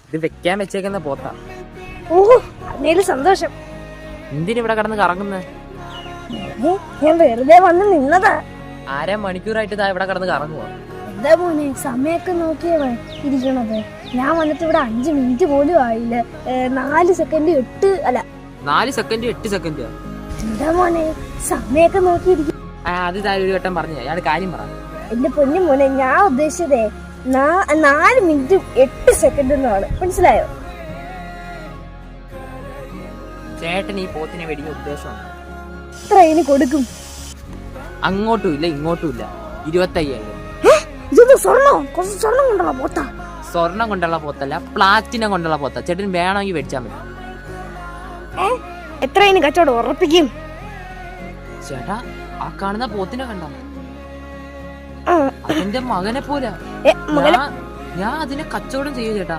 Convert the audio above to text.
ഇത് വെക്കാൻ വെച്ചേക്കുന്ന പോത്താ. ഓഹോ, അതിനേലും സന്തോഷം. എന്തിനിവിടെ കിടന്ന് കറങ്ങുന്നത്? ഞാൻ വെറുതെ വന്ന് നിന്നതാ. ആരാ മണിക്കൂറായിട്ട് ഇതാ ഇവിടെ കിടന്ന് കറങ്ങുവാ? എന്താ മോനെ സമയൊക്കെ നോക്കിയേ ഇരിക്കണത്. ഞാൻ വന്നിട്ട് ഇവിടെ 5 മിനിറ്റ് പോലും ആയില്ല. 4 സെക്കൻഡ് 4 സെക്കൻഡ് 8 സെക്കൻഡ്. എന്താ മോനെ സമയൊക്കെ നോക്കിയിരിക്കും. അത് ഒരു വട്ടം പറഞ്ഞു. അയാൾ കാര്യം പറ. എന്റെ പൊന്നു മോനെ, ഞാൻ ഉദ്ദേശിച്ചതേ 4 മിനിറ്റ് 8 സെക്കൻഡ് എന്നാണ്. മനസ്സിലായോ? ചേട്ടൻ ഈ പോത്തിനെ മേടിക്കുന്ന ഉദ്ദേശമാണ്. എത്ര ഇനി കൊടുക്കും? അങ്ങോട്ടും ഇല്ല ഇങ്ങോട്ടും ഇല്ല. 25,000. ഇതൊന്നും സ്വർണ്ണോ? കുറച്ച് സ്വർണ്ണം കൊണ്ടുള്ള പോത്താ. സ്വർണം കൊണ്ടുള്ള പോത്തല്ല, പ്ലാറ്റിനം കൊണ്ടുള്ള പോത്ത. ചേട്ടൻ വേണമെങ്കിൽ മേടിച്ചാൽ മതി. എത്ര ഇനി കച്ചവടം ഉറപ്പിക്കും? ചേട്ടാ, ആ കാണുന്ന പോത്തിനെ കണ്ട അതിന്റെ മകനെ പോലെ. ഞാൻ അതിനെ കച്ചവടം ചെയ്യൂ ചേട്ടാ.